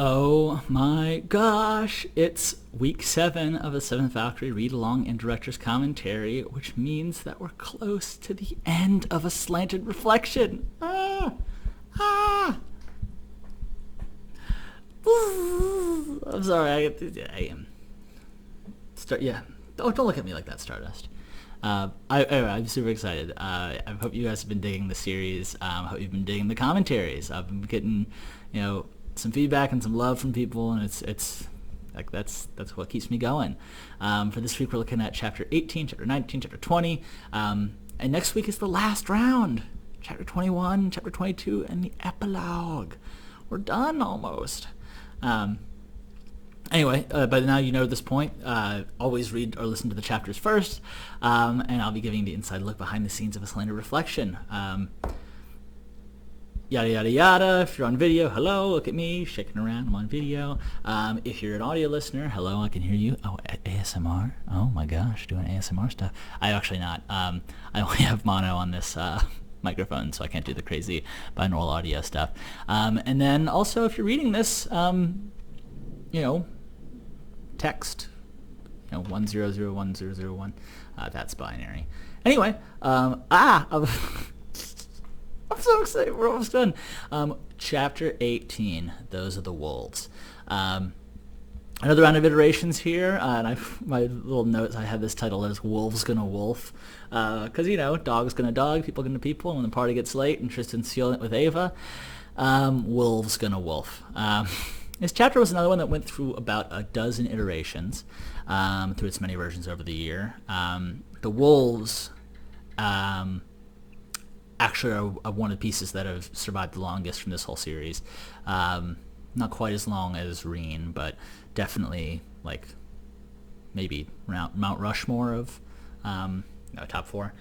Oh my gosh, it's week 7 of the Seventh Valkyrie read-along and director's commentary, which means that we're close to the end of a slanted reflection. Ah! I'm sorry, I am. Yeah. Don't look at me like that, Stardust. I'm super excited. I hope you guys have been digging the series. I hope you've been digging the commentaries. I've been getting, some feedback and some love from people, and it's like that's what keeps me going. For this week, we're looking at chapter 18, chapter 19, chapter 20, and next week is the last round, chapter 21, chapter 22, and the epilogue. We're done almost. Anyway, by now you know at this point, always read or listen to the chapters first, and I'll be giving the inside look behind the scenes of a slanted reflection. Yada yada yada. If you're on video, hello, look at me, shaking around, I'm on video. If you're an audio listener, hello, I can hear you. Oh, ASMR? Oh my gosh, doing ASMR stuff. I'm actually not. I only have mono on this microphone, so I can't do the crazy binaural audio stuff. And then also, if you're reading this, text, 100101. That's binary. Anyway, I'm so excited. We're almost done. Chapter 18, Those Are the Wolves. Another round of iterations here, and my little notes, I had this title as Wolves Gonna Wolf, because, dog's gonna dog, people gonna people, and when the party gets late and Tristan's sealing it with Ava, Wolves Gonna Wolf. This chapter was another one that went through about a dozen iterations through its many versions over the year. The wolves actually are one of the pieces that have survived the longest from this whole series. Not quite as long as Reen, but definitely maybe Mount Rushmore of top 4.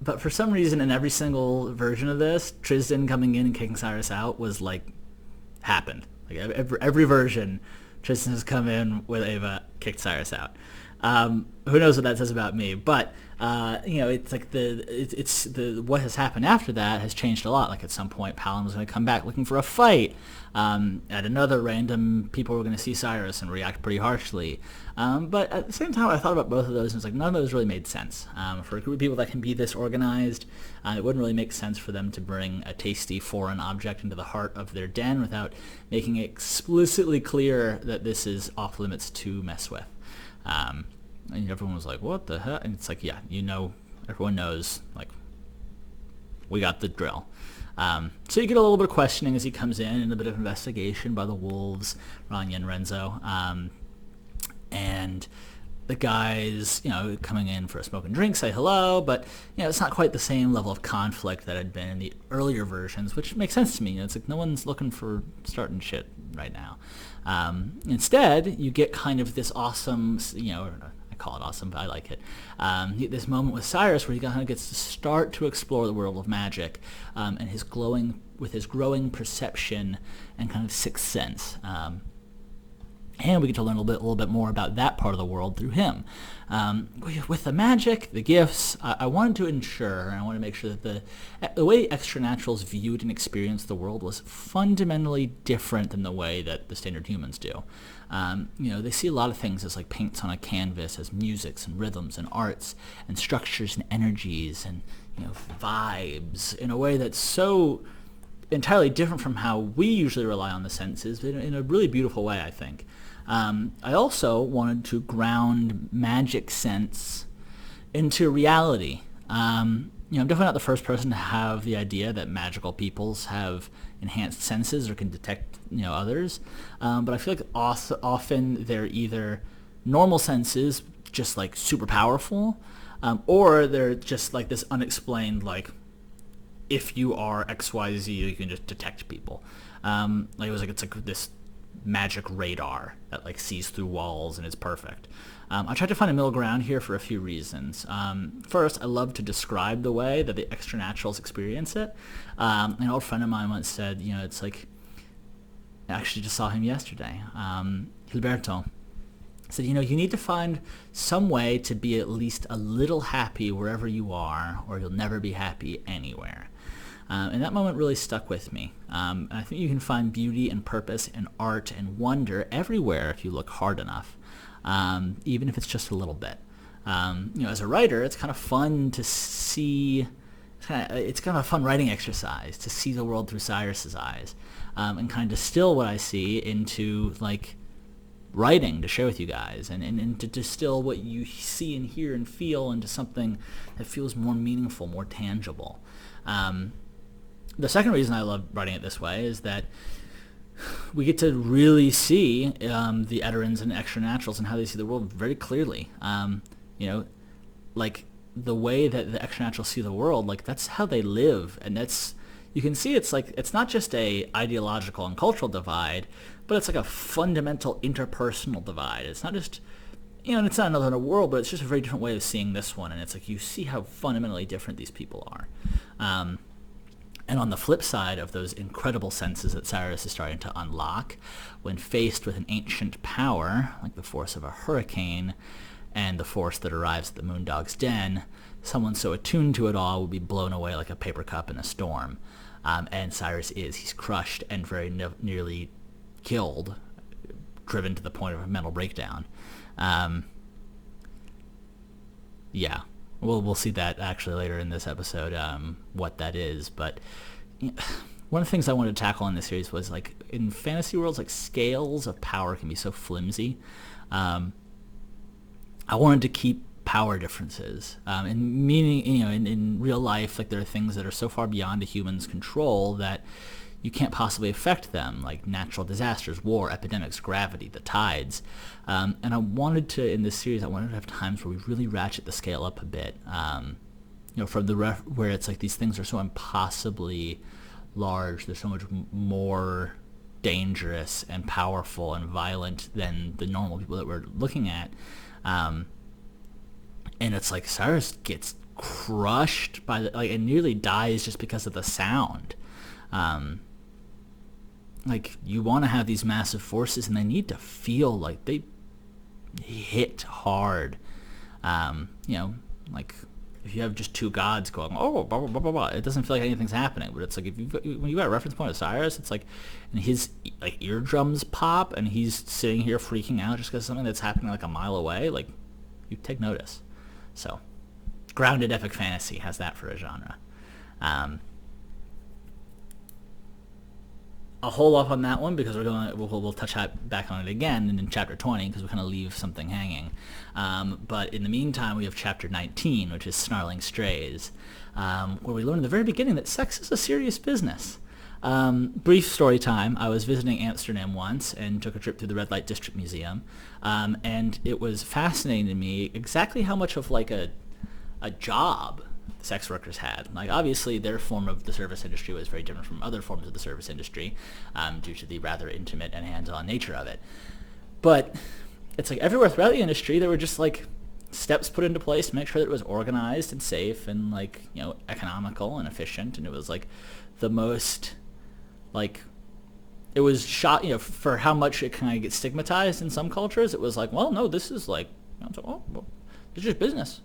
But for some reason, in every single version of this, Tristan coming in and kicking Cyrus out was happened. Every version, Tristan has come in with Ava, kicked Cyrus out. Who knows what that says about me? But it's what has happened after that has changed a lot. At some point, Palin was going to come back looking for a fight. At another, random people were going to see Cyrus and react pretty harshly. But at the same time, I thought about both of those, and it's none of those really made sense. For a group of people that can be this organized, it wouldn't really make sense for them to bring a tasty foreign object into the heart of their den without making it explicitly clear that this is off limits to mess with. And everyone was like, what the hell? And it's everyone knows, we got the drill. So you get a little bit of questioning as he comes in and a bit of investigation by the wolves, Rania and Renzo. And the guys, coming in for a smoke and drink, say hello, but, it's not quite the same level of conflict that had been in the earlier versions, which makes sense to me. It's no one's looking for starting shit right now. Instead, you get kind of this awesome, I call it awesome, but I like it. This moment with Cyrus where he kind of gets to start to explore the world of magic, and his growing perception and kind of sixth sense. And we get to learn a little bit more about that part of the world through him. With the magic, the gifts, I wanted to ensure, and I wanted to make sure that the way Extranaturals viewed and experienced the world was fundamentally different than the way that the standard humans do. They see a lot of things as paints on a canvas, as musics and rhythms and arts and structures and energies and vibes in a way that's so entirely different from how we usually rely on the senses, but in a really beautiful way, I think. I also wanted to ground magic sense into reality. I'm definitely not the first person to have the idea that magical peoples have enhanced senses or can detect, others. But I feel often they're either normal senses, just super powerful, or they're just this unexplained, if you are XYZ, you can just detect people. It's this magic radar that sees through walls and is perfect. I tried to find a middle ground here for a few reasons. First, I love to describe the way that the Extranaturals experience it. An old friend of mine once said, it's I actually just saw him yesterday. Gilberto said, you need to find some way to be at least a little happy wherever you are, or you'll never be happy anywhere. And that moment really stuck with me. And I think you can find beauty and purpose and art and wonder everywhere if you look hard enough, even if it's just a little bit. As a writer, it's kind of fun to see. It's kind of a fun writing exercise to see the world through Cyrus's eyes, and kind of distill what I see into like writing to share with you guys, and to distill what you see and hear and feel into something that feels more meaningful, more tangible. The second reason I love writing it this way is that we get to really see the Edarans and Extranaturals and how they see the world very clearly. Like the way that the Extranaturals see the world, like that's how they live, and that's, you can see it's like, it's not just a ideological and cultural divide, but it's like a fundamental interpersonal divide. It's not just, and it's not another world, but it's just a very different way of seeing this one, and it's like you see how fundamentally different these people are. And on the flip side of those incredible senses that Cyrus is starting to unlock, when faced with an ancient power, like the force of a hurricane, and the force that arrives at the Moondog's den, someone so attuned to it all would be blown away like a paper cup in a storm. And Cyrus is. He's crushed and very nearly killed, driven to the point of a mental breakdown. Yeah. We'll see that actually later in this episode, what that is. But one of the things I wanted to tackle in this series was, like, in fantasy worlds, like, scales of power can be so flimsy. I wanted to keep power differences, and meaning, in real life, like, there are things that are so far beyond a human's control that you can't possibly affect them, like natural disasters, war, epidemics, gravity, the tides. And I wanted to, in this series, I wanted to have times where we really ratchet the scale up a bit. From the where it's like these things are so impossibly large, they're so much more dangerous and powerful and violent than the normal people that we're looking at. And it's like Cyrus gets crushed by and nearly dies just because of the sound. Like, you want to have these massive forces, and they need to feel like they hit hard. Like, if you have just two gods going, oh, blah, blah, blah, blah, blah, it doesn't feel like anything's happening. But it's like, when you got a reference point of Cyrus, it's like, and his like eardrums pop, and he's sitting here freaking out just because of something that's happening like a mile away. Like, you take notice. So, grounded epic fantasy has that for a genre. I'll hold off on that one because we'll touch back on it again in chapter 20 because we kind of leave something hanging. But in the meantime, we have chapter 19, which is Snarling Strays, where we learn in the very beginning that sex is a serious business. Brief story time. I was visiting Amsterdam once and took a trip through the Red Light District Museum, and it was fascinating to me exactly how much of like a job sex workers had. Like, obviously their form of the service industry was very different from other forms of the service industry, due to the rather intimate and hands-on nature of it. But it's like everywhere throughout the industry there were just like steps put into place to make sure that it was organized and safe and like, economical and efficient, and it was like the most, like, it was shot, for how much it kind of gets stigmatized in some cultures. It was like, well, no, this is like, it's just business.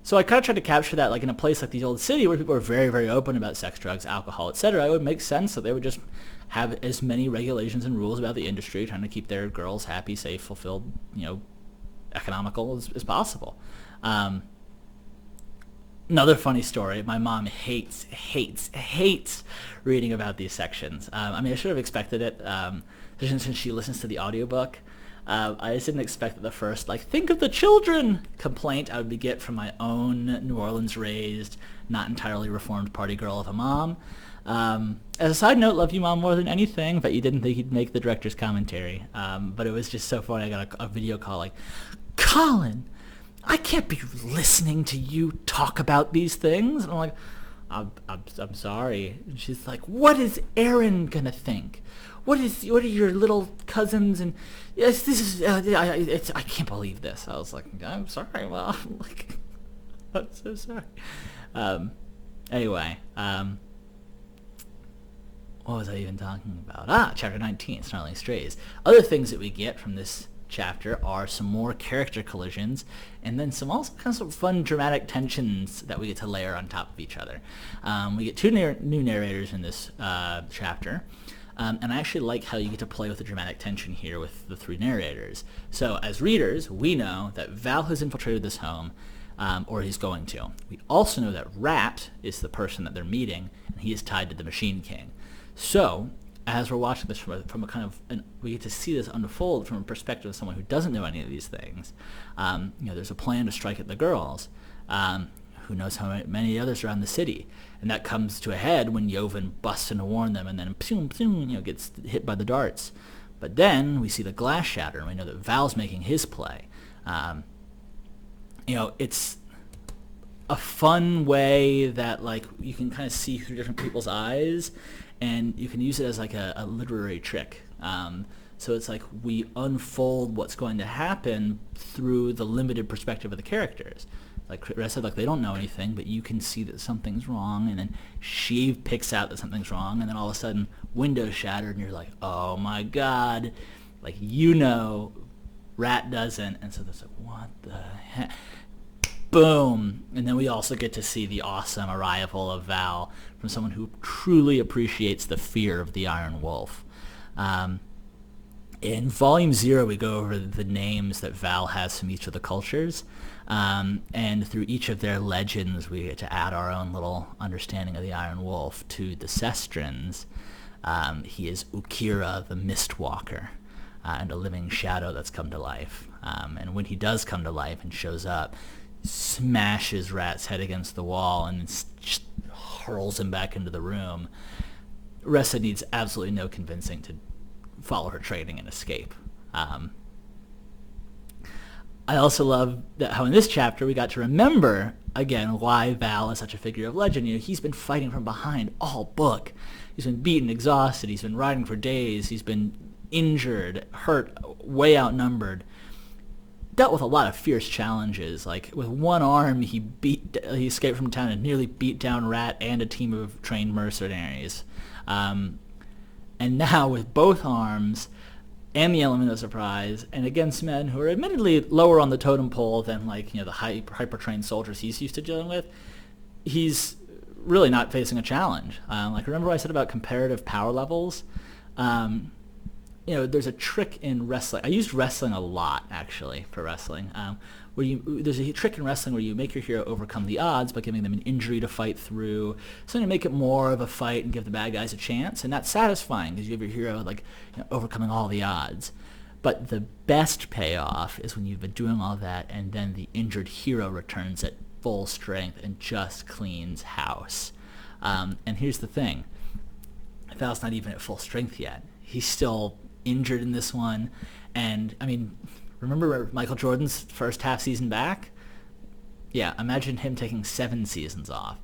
So I kind of tried to capture that, like, in a place like the old city where people are very, very open about sex, drugs, alcohol, etc. It would make sense that they would just have as many regulations and rules about the industry, trying to keep their girls happy, safe, fulfilled, economical as possible. Another funny story. My mom hates reading about these sections. I should have expected it, since she listens to the audiobook. I just didn't expect that the first, think of the children complaint I would get from my own New Orleans-raised, not entirely reformed party girl of a mom. As a side note, love you, Mom, more than anything, but you didn't think you'd make the director's commentary. But it was just so funny. I got a video call like, Colin, I can't be listening to you talk about these things. And I'm like, I'm sorry. And she's like, what is Aaron gonna think? What are your little cousins? And yes, this is I can't believe this. I was like, I'm sorry. Well, I'm so sorry. Anyway, what was I even talking about? Chapter 19, Snarling Strays. Other things that we get from this chapter are some more character collisions, and then some also kind of fun dramatic tensions that we get to layer on top of each other. We get two new narrators in this chapter. And I actually like how you get to play with the dramatic tension here with the three narrators. So as readers, we know that Val has infiltrated this home, or he's going to. We also know that Rat is the person that they're meeting, and he is tied to the Machine King. So as we're watching this from a kind of, we get to see this unfold from a perspective of someone who doesn't know any of these things. There's a plan to strike at the girls. Who knows how many others around the city. And that comes to a head when Yovan busts in to warn them and then gets hit by the darts. But then we see the glass shatter and we know that Val's making his play. It's a fun way that you can kind of see through different people's eyes, and you can use it as a literary trick. So it's we unfold what's going to happen through the limited perspective of the characters. Like Chris said, they don't know anything, but you can see that something's wrong, and then she picks out that something's wrong, and then all of a sudden, windows shattered, and you're like, oh my god, Rat doesn't, and so there's what the heck? Boom! And then we also get to see the awesome arrival of Val from someone who truly appreciates the fear of the Iron Wolf. In Volume 0, we go over the names that Val has from each of the cultures. And through each of their legends, we get to add our own little understanding of the Iron Wolf. To the Sestrans, he is Ukira, the Mistwalker, and a living shadow that's come to life. And when he does come to life and shows up, smashes Rat's head against the wall and just hurls him back into the room. Ressa needs absolutely no convincing to follow her training and escape. I also love that how in this chapter we got to remember, again, why Val is such a figure of legend. He's been fighting from behind all book. He's been beaten, exhausted. He's been riding for days. He's been injured, hurt, way outnumbered. Dealt with a lot of fierce challenges. With one arm, he escaped from town and nearly beat down Rat and a team of trained mercenaries. And now with both arms and the element of surprise, and against men who are admittedly lower on the totem pole than the hyper-trained soldiers he's used to dealing with, he's really not facing a challenge. Remember what I said about comparative power levels? There's a trick in wrestling. I used wrestling a lot, actually, for wrestling. There's a trick in wrestling where you make your hero overcome the odds by giving them an injury to fight through, so you make it more of a fight and give the bad guys a chance, and that's satisfying because you have your hero overcoming all the odds. But the best payoff is when you've been doing all that and then the injured hero returns at full strength and just cleans house. And here's the thing. Val's not even at full strength yet. He's still injured in this one, and remember Michael Jordan's first half season back? Yeah, imagine him taking 7 seasons off.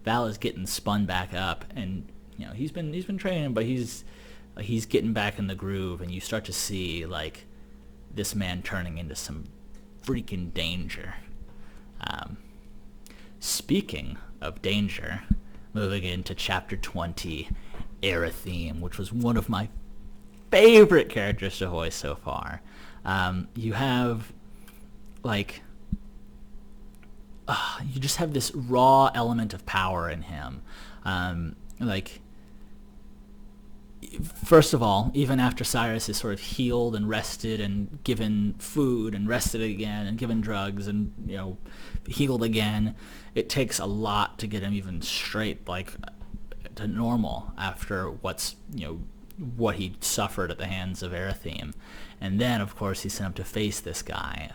Val is getting spun back up, and he's been training, but he's getting back in the groove, and you start to see this man turning into some freaking danger. Speaking of danger, moving into chapter 20, Aerithim, which was one of my favorite characters to voice so far. You have you just have this raw element of power in him. First of all, even after Cyrus is sort of healed and rested and given food and rested again and given drugs and healed again, it takes a lot to get him even straight to normal after what he suffered at the hands of Aerithim. And then, of course, he's sent up to face this guy.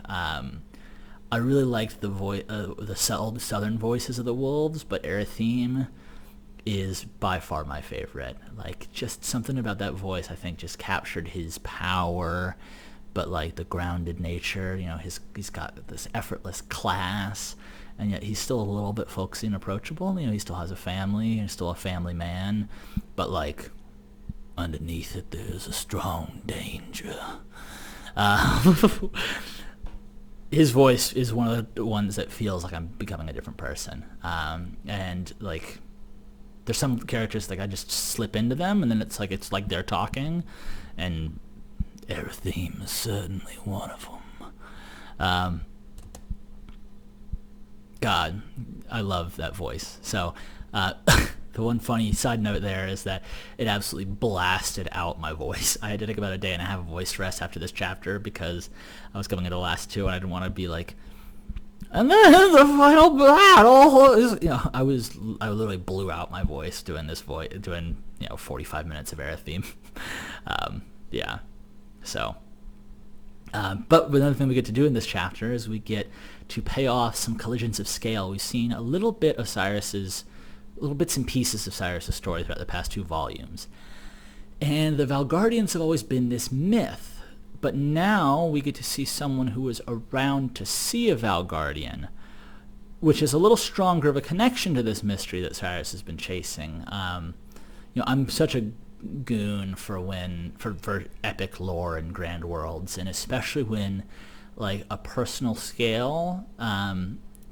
I really liked the southern voices of the wolves, but Aerithim is by far my favorite. Just something about that voice, I think, just captured his power, but the grounded nature. He's got this effortless class, and yet he's still a little bit folksy and approachable. He still has a family, he's still a family man, but underneath it, there's a strong danger. His voice is one of the ones that feels like I'm becoming a different person. And there's some characters I just slip into them, and then it's like they're talking, and Aerithim is certainly one of them. God, I love that voice. So, the one funny side note there is that it absolutely blasted out my voice. I had to take about a day and a half of voice rest after this chapter because I was coming into the last two and I didn't want to be like, and then the final battle is, I literally blew out my voice doing 45 minutes of Aerithim. Yeah. So, but another thing we get to do in this chapter is we get to pay off some collisions of scale. We've seen a little bits and pieces of Cyrus' story throughout the past 2 volumes. And the Valgardians have always been this myth, but now we get to see someone who was around to see a Valgardian, which is a little stronger of a connection to this mystery that Cyrus has been chasing. I'm such a goon for epic lore and grand worlds, and especially when like a personal scale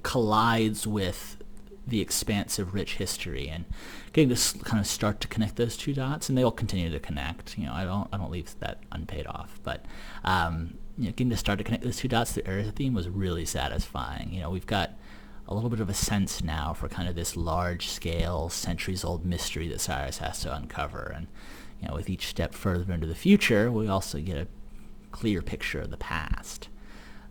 collides with the expansive rich history, and getting to kind of start to connect those 2 dots, and they will continue to connect. I don't leave that unpaid off, but getting to start to connect those 2 dots through Aerithim was really satisfying. We've got a little bit of a sense now for kind of this large-scale, centuries-old mystery that Cyrus has to uncover, and with each step further into the future, we also get a clear picture of the past.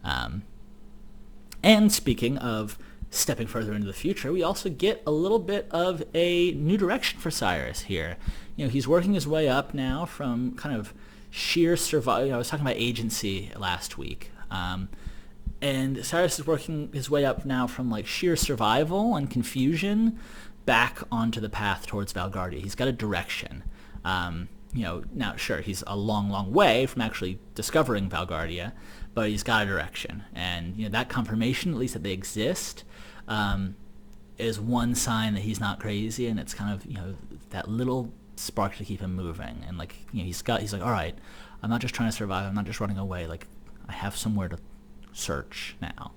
And speaking of stepping further into the future, we also get a little bit of a new direction for Cyrus here. He's working his way up now from kind of sheer survival. I was talking about agency last week. And Cyrus is working his way up now from like sheer survival and confusion back onto the path towards Valgardia. He's got a direction. Now sure, he's a long, long way from actually discovering Valgardia, but he's got a direction. And that confirmation, at least that they exist, is one sign that he's not crazy, and it's kind of that little spark to keep him moving. And like he's like, all right, I'm not just trying to survive, I'm not just running away, like I have somewhere to search now.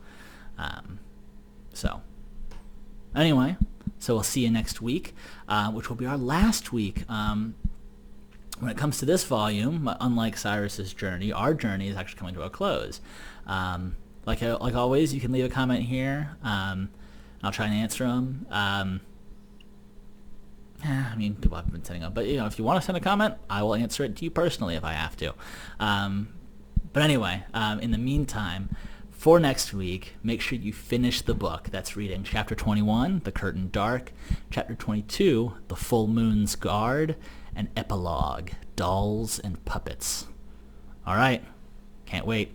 So anyway, so we'll see you next week, which will be our last week. When it comes to this volume, unlike Cyrus's journey, our journey is actually coming to a close. Like always, you can leave a comment here. I'll try and answer them. People haven't been sending them, but if you want to send a comment, I will answer it to you personally if I have to. But anyway, in the meantime, for next week, make sure you finish the book. That's reading Chapter 21, The Curtain Dark, Chapter 22, The Full Moon's Guard, and Epilogue, Dolls and Puppets. All right, can't wait.